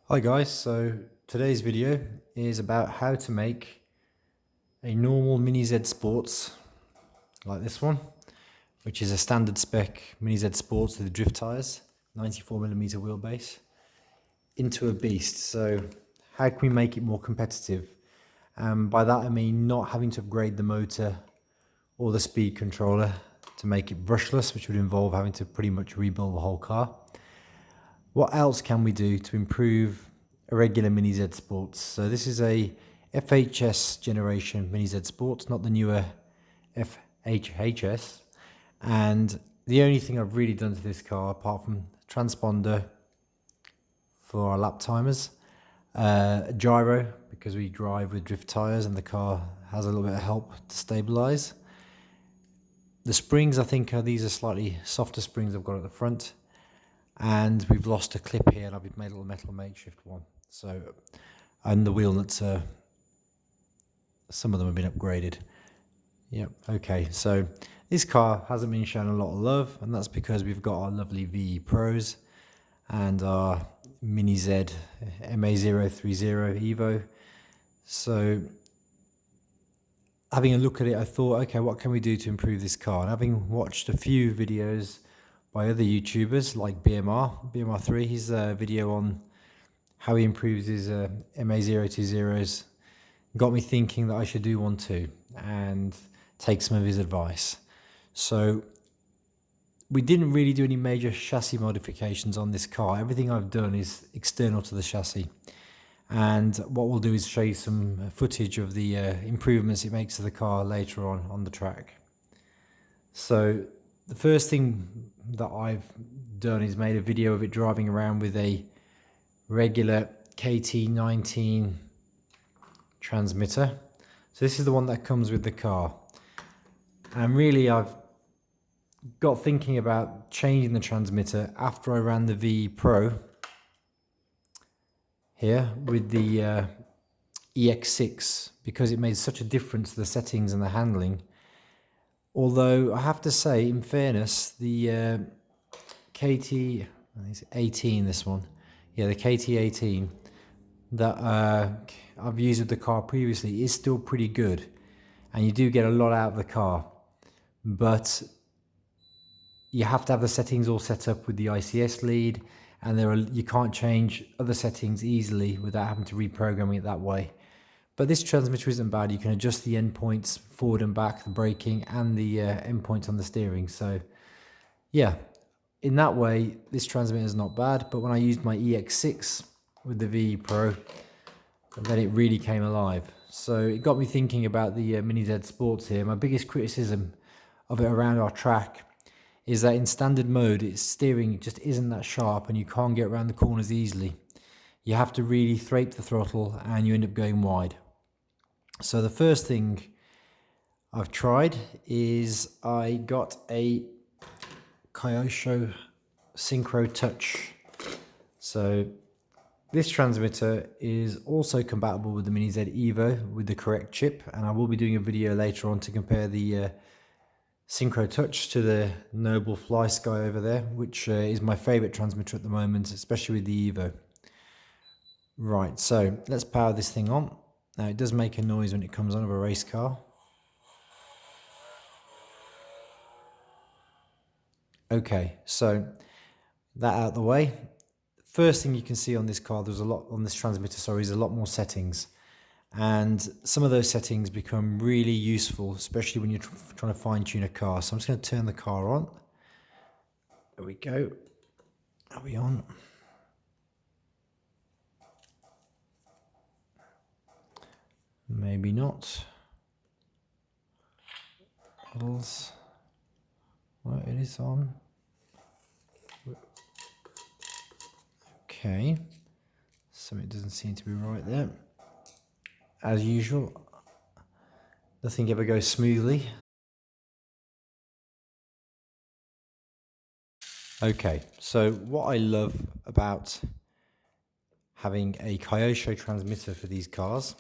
Hi guys, so today's video is about how to make a normal Mini Z Sports like this one, which is a standard spec Mini Z Sports with drift tyres, 94mm wheelbase, into a beast. So how can we make it more competitive? By that I mean not having to upgrade the motor or the speed controller to make it brushless, which would involve having to pretty much rebuild the whole car. What else can we do to improve a regular Mini Z Sports? So this is a FHS generation Mini Z Sports, not the newer FHHS. And the only thing I've really done to this car, apart from transponder for our lap timers, a gyro, because we drive with drift tyres and the car has a little bit of help to stabilize. The springs, I think, these are slightly softer springs I've got at the front. And we've lost a clip here, and I've made a little metal makeshift one. So, and the wheel nuts are, some of them have been upgraded. Yep, okay, so this car hasn't been shown a lot of love, and that's because we've got our lovely VE Pros and our Mini Z ma030 Evo. So, having a look at it, I thought, okay, what can we do to improve this car? And having watched a few videos by other YouTubers like BMR3, his video on how he improves his ma020s got me thinking that I should do one too and take some of his advice. So we didn't really do any major chassis modifications on this car. Everything I've done is external to the chassis. And what we'll do is show you some footage of the improvements it makes to the car later on the track. So the first thing that I've done is made a video of it driving around with a regular KT19 transmitter. So this is the one that comes with the car. And really I've got thinking about changing the transmitter after I ran the VE Pro here with the EX6, because it made such a difference to the settings and the handling. Although I have to say, in fairness, the KT18, this one, yeah, the KT18 that I've used with the car previously is still pretty good, and you do get a lot out of the car, but you have to have the settings all set up with the ICS lead, and you can't change other settings easily without having to reprogram it that way. But this transmitter isn't bad. You can adjust the endpoints forward and back, the braking, and the endpoints on the steering. So yeah, in that way, this transmitter is not bad. But when I used my EX6 with the VE Pro, then it really came alive. So it got me thinking about the Mini Z Sports here. My biggest criticism of it around our track is that in standard mode, its steering just isn't that sharp and you can't get around the corners easily. You have to really thrape the throttle and you end up going wide. So the first thing I've tried is I got a Kyosho Synchro Touch. So this transmitter is also compatible with the Mini Z Evo with the correct chip, and I will be doing a video later on to compare the Synchro Touch to the Noble Fly Sky over there, which is my favorite transmitter at the moment, especially with the Evo. Right, so let's power this thing on. Now it does make a noise when it comes on of a race car. Okay, so that out of the way. First thing you can see on this car, there's a lot on this transmitter, sorry, is a lot more settings. And some of those settings become really useful, especially when you're trying to fine tune a car. So I'm just going to turn the car on. There we go. Are we on? Maybe not. Models. Well, it is on. Okay. Something doesn't seem to be right there. As usual, nothing ever goes smoothly. Okay, so what I love about having a kyosho transmitter for these cars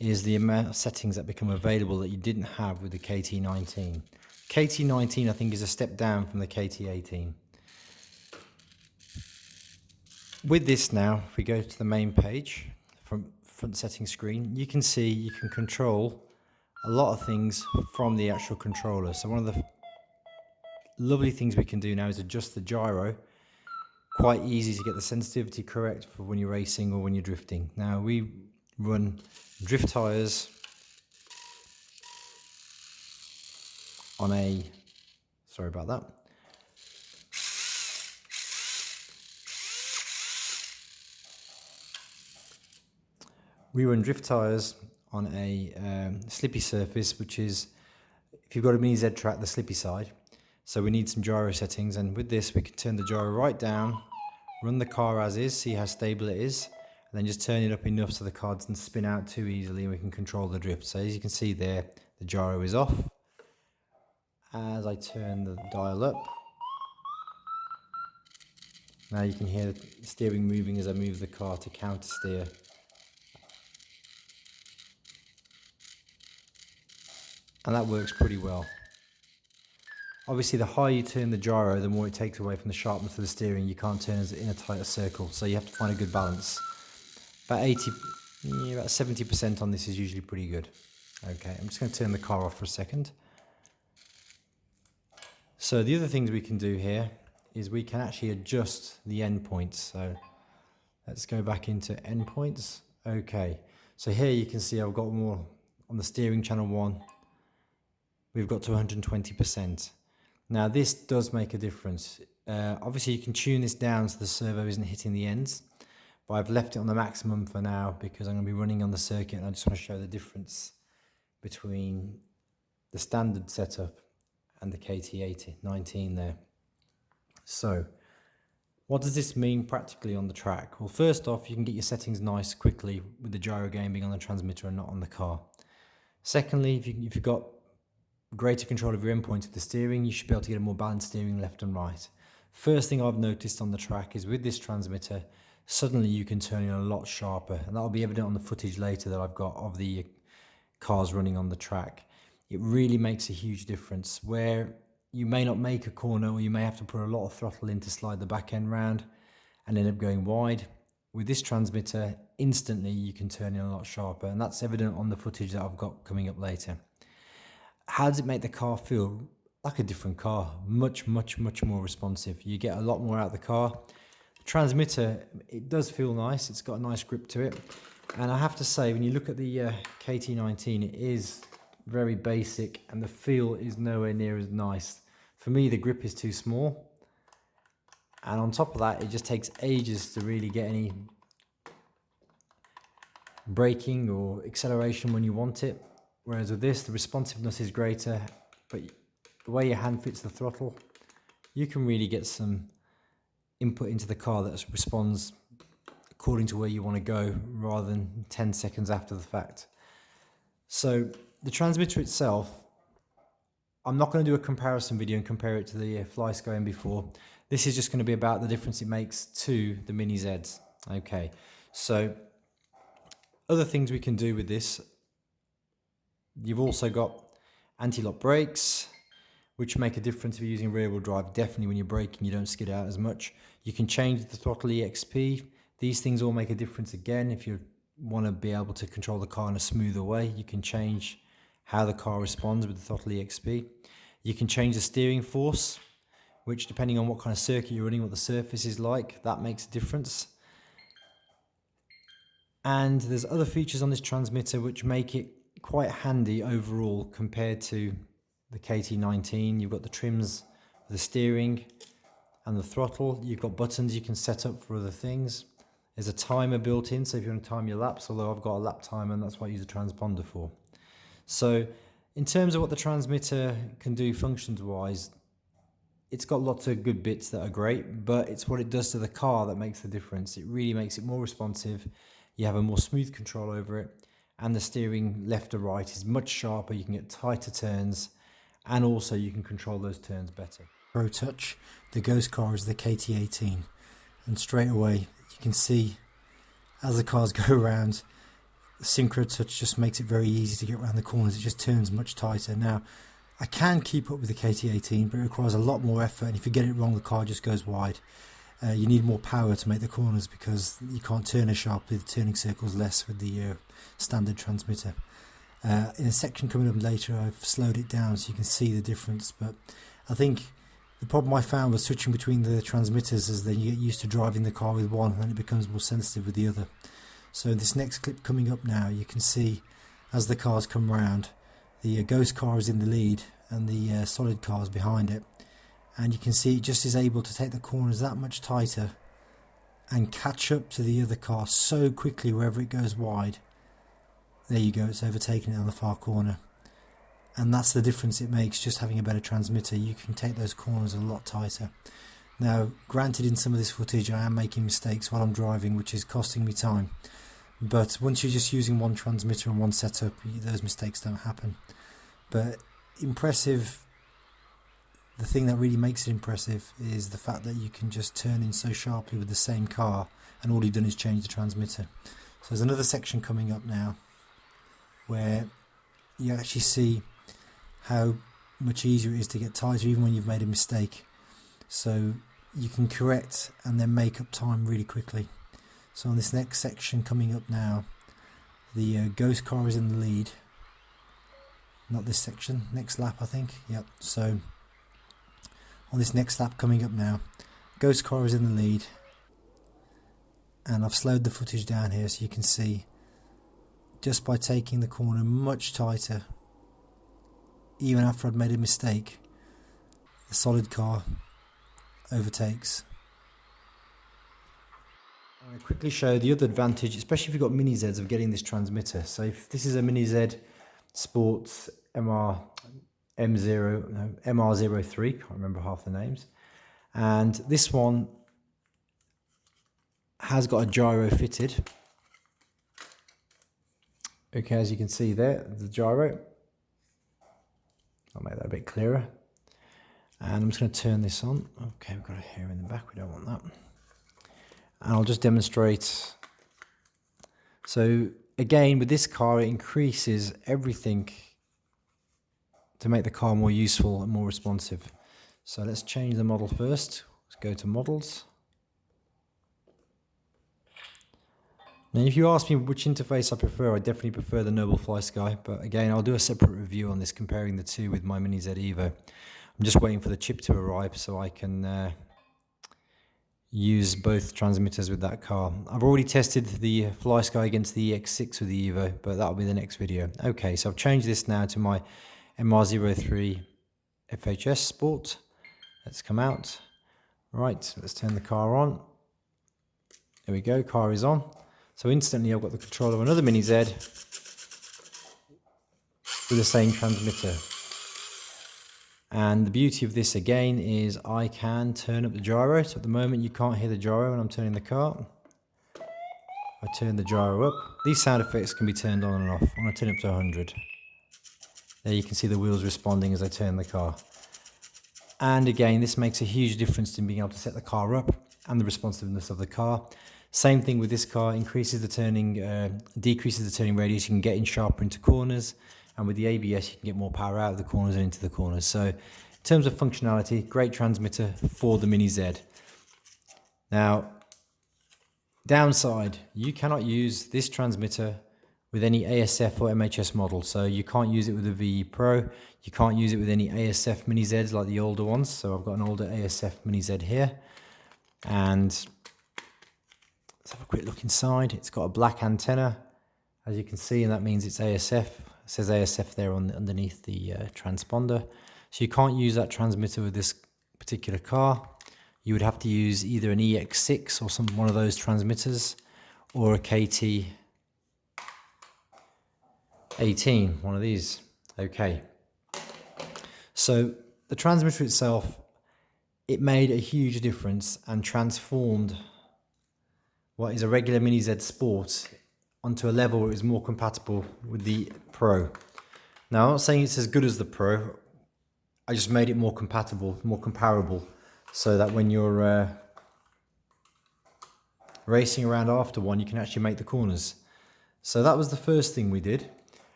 is the amount of settings that become available that you didn't have with the KT19. KT19 I think is a step down from the KT18. With this now, if we go to the main page, from front setting screen, you can see you can control a lot of things from the actual controller. So one of the lovely things we can do now is adjust the gyro. Quite easy to get the sensitivity correct for when you're racing or when you're drifting. Now we run drift tires on a, sorry about that. We run drift tires on a slippy surface, which is, if you've got a mini Z track, the slippy side. So we need some gyro settings, and with this we can turn the gyro right down, run the car as is, see how stable it is, and then just turn it up enough so the car doesn't spin out too easily and we can control the drift. So as you can see there, the gyro is off. As I turn the dial up, now you can hear the steering moving as I move the car to counter steer. And that works pretty well. Obviously, the higher you turn the gyro, the more it takes away from the sharpness of the steering. You can't turn it in a tighter circle, so you have to find a good balance. About 70% on this is usually pretty good. Okay, I'm just going to turn the car off for a second. So the other things we can do here is we can actually adjust the endpoints. So let's go back into endpoints. Okay, so here you can see I've got more on the steering channel 1. We've got to 120%. Now this does make a difference. Obviously you can tune this down so the servo isn't hitting the ends, but I've left it on the maximum for now because I'm going to be running on the circuit, and I just want to show the difference between the standard setup and the KT19 there. So what does this mean practically on the track? Well, first off, you can get your settings nice quickly with the gyro game being on the transmitter and not on the car. Secondly, if you've got greater control of your endpoints with the steering, you should be able to get a more balanced steering left and right. First thing I've noticed on the track is with this transmitter, suddenly you can turn in a lot sharper, and that'll be evident on the footage later that I've got of the cars running on the track. It really makes a huge difference where you may not make a corner, or you may have to put a lot of throttle in to slide the back end round and end up going wide. With this transmitter, instantly you can turn in a lot sharper, and that's evident on the footage that I've got coming up later. How does it make the car feel? Like a different car, much more responsive. You get a lot more out of the car. The transmitter, it does feel nice. It's got a nice grip to it. And I have to say, when you look at the KT19, it is very basic and the feel is nowhere near as nice. For me, the grip is too small. And on top of that, it just takes ages to really get any braking or acceleration when you want it. Whereas with this, the responsiveness is greater, but the way your hand fits the throttle, you can really get some input into the car that responds according to where you want to go rather than 10 seconds after the fact. So the transmitter itself, I'm not going to do a comparison video and compare it to the FlySky M4. This is just going to be about the difference it makes to the Mini Zs. Okay, so other things we can do with this, you've also got anti-lock brakes, which make a difference if you're using rear-wheel drive. Definitely when you're braking, you don't skid out as much. You can change the throttle EXP. These things all make a difference again. If you want to be able to control the car in a smoother way, you can change how the car responds with the throttle EXP. You can change the steering force, which depending on what kind of circuit you're running, what the surface is like, that makes a difference. And there's other features on this transmitter which make it quite handy overall compared to the KT19. You've got the trims for the steering and the throttle. You've got buttons you can set up for other things. There's a timer built in, so if you want to time your laps, although I've got a lap timer and that's what I use a transponder for. So in terms of what the transmitter can do functions wise, it's got lots of good bits that are great, but it's what it does to the car that makes the difference. It really makes it more responsive. You have a more smooth control over it, and the steering left or right is much sharper. You can get tighter turns, and also you can control those turns better. Pro Touch, the ghost car is the KT18, and straight away you can see as the cars go around, the Synchro Touch just makes it very easy to get around the corners. It just turns much tighter. Now I can keep up with the KT18, but it requires a lot more effort, and if you get it wrong the car just goes wide. you need more power to make the corners because you can't turn as sharply, the turning circle's less with the standard transmitter. In a section coming up later I've slowed it down so you can see the difference, but I think the problem I found was switching between the transmitters is that you get used to driving the car with one and then it becomes more sensitive with the other. So in this next clip coming up now, you can see as the cars come round, the ghost car is in the lead and the solid car is behind it, and you can see it just is able to take the corners that much tighter and catch up to the other car so quickly wherever it goes wide. There you go, it's overtaken it on the far corner. And that's the difference it makes, just having a better transmitter. You can take those corners a lot tighter. Now, granted, in some of this footage I am making mistakes while I'm driving, which is costing me time. But once you're just using one transmitter and one setup, those mistakes don't happen. But impressive, the thing that really makes it impressive is the fact that you can just turn in so sharply with the same car and all you've done is change the transmitter. So there's another section coming up now where you actually see how much easier it is to get tighter even when you've made a mistake. So you can correct and then make up time really quickly. So on this next section coming up now, the ghost car is in the lead. Not this section, next lap I think. Yep. So on this next lap coming up now, ghost car is in the lead, and I've slowed the footage down here so you can see just by taking the corner much tighter, even after I'd made a mistake, the solid car overtakes. I'm going to quickly show the other advantage, especially if you've got mini Zs, of getting this transmitter. So if this is a mini Z Sports ma003, can't remember half the names, and this one has got a gyro fitted. Okay, as you can see there, the gyro. I'll make that a bit clearer. And I'm just going to turn this on. Okay, we've got a hair in the back, we don't want that. And I'll just demonstrate. So again, with this car, it increases everything to make the car more useful and more responsive. So let's change the model first. Let's go to models. Now, if you ask me which interface I prefer, I definitely prefer the Noble Fly Sky. But again, I'll do a separate review on this, comparing the two with my Mini Z Evo. I'm just waiting for the chip to arrive so I can use both transmitters with that car. I've already tested the Fly Sky against the EX6 with the Evo, but that'll be the next video. Okay, so I've changed this now to my ma020 FHS Sport. Let's come out. Right, let's turn the car on. There we go, car is on. So instantly I've got the control of another Mini Z with the same transmitter. And the beauty of this again is I can turn up the gyro. So at the moment you can't hear the gyro when I'm turning the car. I turn the gyro up. These sound effects can be turned on and off. I'm going to turn it up to 100. There you can see the wheels responding as I turn the car. And again, this makes a huge difference in being able to set the car up and the responsiveness of the car. Same thing with this car, increases the turning, decreases the turning radius. You can get in sharper into corners, and with the ABS you can get more power out of the corners and into the corners. So in terms of functionality, great transmitter for the Mini Z. Now, downside, you cannot use this transmitter with any ASF or MHS model. So you can't use it with the VE Pro, you can't use it with any ASF Mini Zs like the older ones. So I've got an older ASF Mini Z here, and let's have a quick look inside. It's got a black antenna, as you can see, and that means it's ASF. It says ASF there underneath the transponder. So you can't use that transmitter with this particular car. You would have to use either an EX6 or one of those transmitters, or a KT18, one of these. Okay. So the transmitter itself, it made a huge difference and transformed what is a regular Mini Z Sport onto a level where it was more compatible with the Pro. Now, I'm not saying it's as good as the Pro, I just made it more compatible, more comparable, so that when you're racing around after one, you can actually make the corners. So that was the first thing we did,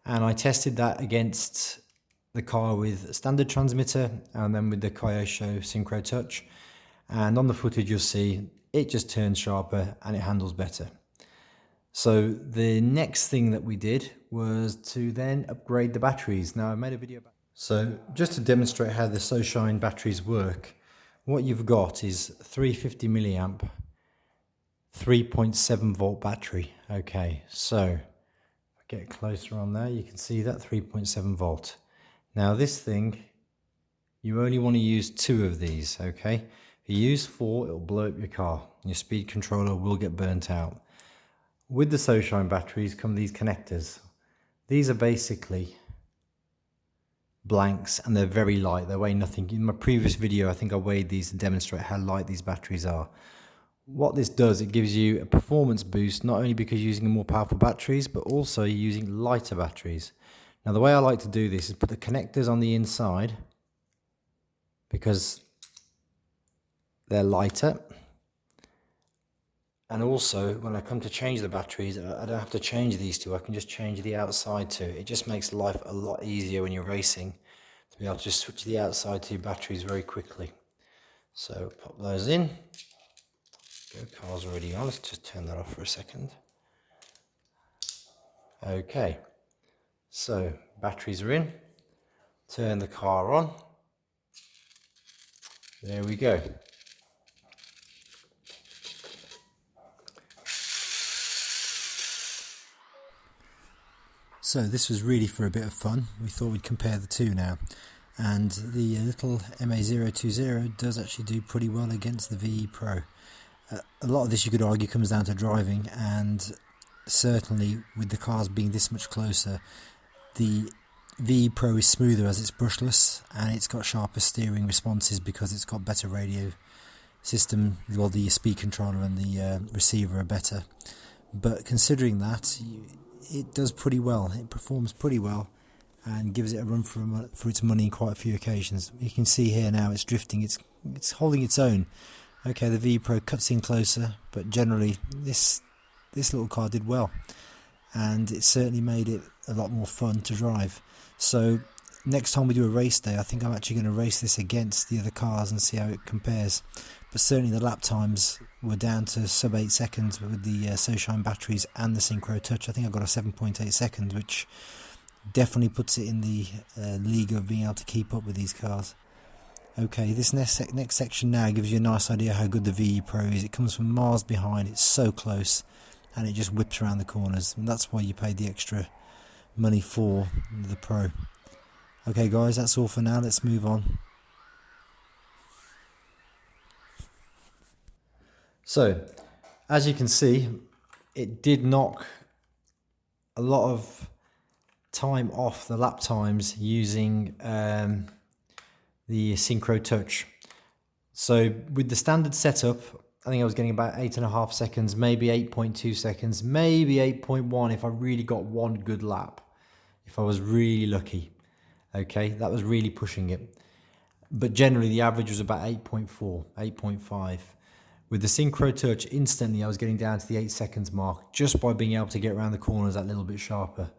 and I tested that against the car with a standard transmitter and then with the Kyosho Synchro Touch. and on the footage you'll see it just turns sharper and it handles better. So the next thing that we did was to then upgrade the batteries. Now I made a video about. So just to demonstrate how the SoShine batteries work, what you've got is 350 milliamp 3.7 volt battery. Okay, so get closer on there, you can see that 3.7 volt. Now this thing, you only want to use 2 of these, okay? If you use 4, it'll blow up your car. Your speed controller will get burnt out. With the SoShine batteries come these connectors. These are basically blanks and they're very light, they weigh nothing. In my previous video I think I weighed these to demonstrate how light these batteries are. What this does, it gives you a performance boost, not only because you're using more powerful batteries, but also you're using lighter batteries. Now the way I like to do this is put the connectors on the inside because they're lighter. And also when I come to change the batteries, I don't have to change these two, I can just change the outside too. It just makes life a lot easier when you're racing to be able to just switch the outside 2 batteries very quickly. So pop those in. Car's already on, let's just turn that off for a second. Okay, so batteries are in, turn the car on, there we go. So this was really for a bit of fun, we thought we'd compare the two now. And the little ma020 does actually do pretty well against the VE Pro. A lot of this you could argue comes down to driving, and certainly with the cars being this much closer, the VE Pro is smoother as it's brushless and it's got sharper steering responses because it's got better radio system. Well, the speed controller and the receiver are better, but considering that, it does pretty well, it performs pretty well and gives it a run for its money in quite a few occasions. You can see here now it's drifting, it's holding its own. Okay, the VE Pro cuts in closer, but generally this little car did well, and it certainly made it a lot more fun to drive. So next time we do a race day, I think I'm actually going to race this against the other cars and see how it compares. But certainly the lap times were down to sub 8 seconds with the SoShine batteries and the Synchro touch. I think I got a 7.8 seconds, which definitely puts it in the league of being able to keep up with these cars. Okay, this next section now gives you a nice idea how good the VE Pro is. It comes from miles behind, it's so close, and it just whips around the corners, and that's why you paid the extra money for the Pro. Okay guys, that's all for now, let's move on. So, as you can see, it did knock a lot of time off the lap times using the Synchro touch. So with the standard setup, I think I was getting about 8.5 seconds, maybe 8.2 seconds, maybe 8.1 if I really got one good lap, if I was really lucky. Okay, that was really pushing it. But generally the average was about 8.4, 8.5. With the Synchro touch, instantly I was getting down to the 8 seconds mark just by being able to get around the corners that little bit sharper.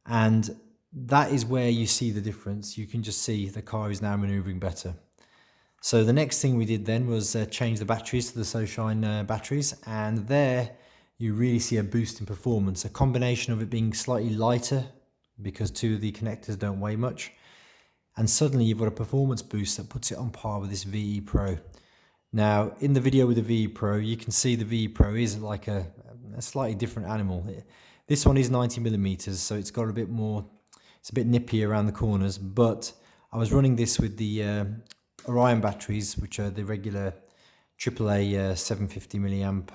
And that is where you see the difference. You can just see the car is now maneuvering better. So the next thing we did then was change the batteries to the SoShine batteries, and there you really see a boost in performance. A combination of it being slightly lighter because 2 of the connectors don't weigh much, and suddenly you've got a performance boost that puts it on par with this VE Pro. Now in the video with the VE Pro, you can see the VE Pro is like a slightly different animal. This one is 90mm, so it's got a bit more, it's a bit nippy around the corners, but I was running this with the Orion batteries, which are the regular AAA 750 milliamp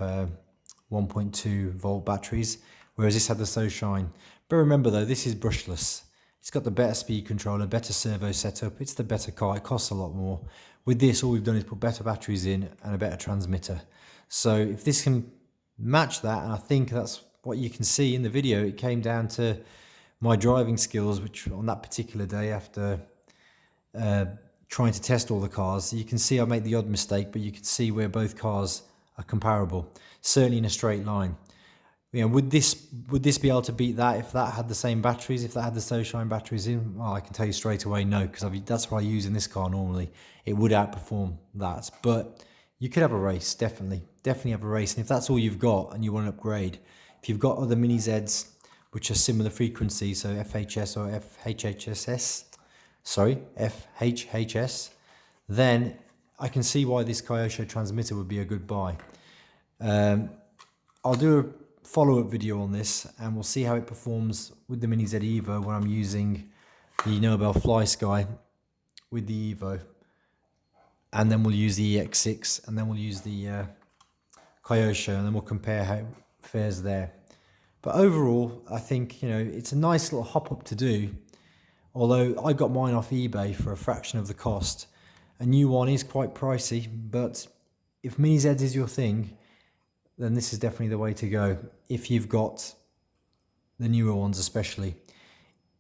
1.2 volt batteries, whereas this had the SoShine. But remember though, this is brushless. It's got the better speed controller, better servo setup, it's the better car, it costs a lot more. With this, all we've done is put better batteries in and a better transmitter. So if this can match that, and I think that's what you can see in the video, it came down to my driving skills, which on that particular day after trying to test all the cars, you can see I made the odd mistake, but you can see where both cars are comparable, certainly in a straight line. You know, would this be able to beat that if that had the same batteries, if that had the SoShine batteries in? Well, I can tell you straight away no, because that's what I use in this car normally. It would outperform that, but you could have a race, definitely have a race. And if that's all you've got and you want to upgrade, if you've got other mini Zs which are similar frequency, so FHS or FHHS, then I can see why this Kyosho transmitter would be a good buy. I'll do a follow-up video on this and we'll see how it performs with the Mini Z Evo when I'm using the Nobel Fly Sky with the Evo. And then we'll use the EX6 and then we'll use the Kyosho, and then we'll compare how it fares there. But overall, I think, you know, it's a nice little hop up to do. Although I got mine off eBay for a fraction of the cost. A new one is quite pricey, but if Mini Zs is your thing, then this is definitely the way to go. If you've got the newer ones especially.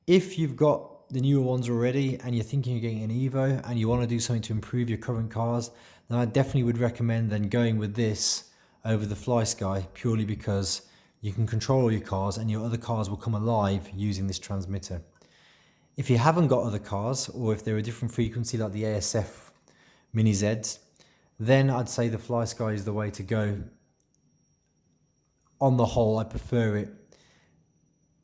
If you've got the newer ones already and you're thinking of getting an Evo and you want to do something to improve your current cars, then I definitely would recommend then going with this over the Fly Sky, purely because you can control all your cars and your other cars will come alive using this transmitter. If you haven't got other cars, or if they're a different frequency like the ASF Mini Zs, then I'd say the Fly Sky is the way to go. On the whole, I prefer it.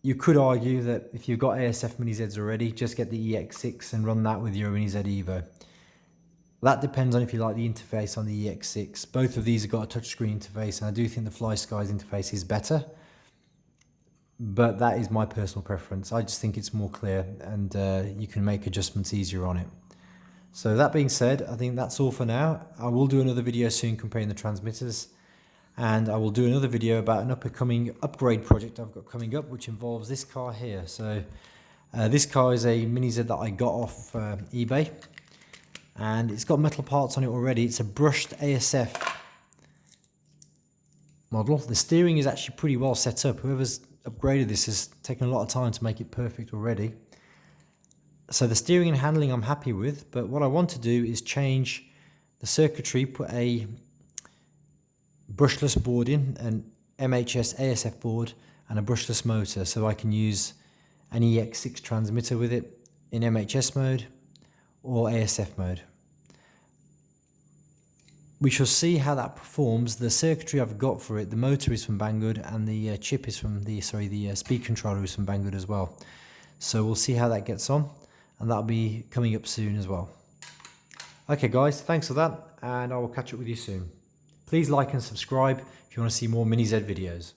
You could argue that if you've got ASF Mini Zs already, just get the EX6 and run that with your Mini Z Evo. That depends on if you like the interface on the EX6. Both of these have got a touchscreen interface, and I do think the Fly Sky's interface is better. But that is my personal preference. I just think it's more clear, and you can make adjustments easier on it. So that being said, I think that's all for now. I will do another video soon comparing the transmitters, and I will do another video about an upcoming upgrade project I've got coming up, which involves this car here. So this car is a Mini Z that I got off eBay, and it's got metal parts on it already. It's a brushed ASF model. The steering is actually pretty well set up. Whoever's upgraded this has taken a lot of time to make it perfect already. So the steering and handling I'm happy with, but what I want to do is change the circuitry, put a brushless board in, an MHS ASF board and a brushless motor, so I can use an EX6 transmitter with it in MHS mode or ASF mode. We shall see how that performs. The circuitry I've got for it, the motor is from Banggood, and the chip is from the speed controller is from Banggood as well. So we'll see how that gets on, and that'll be coming up soon as well. Okay guys, thanks for that, and I will catch up with you soon. Please like and subscribe if you want to see more Mini Z videos.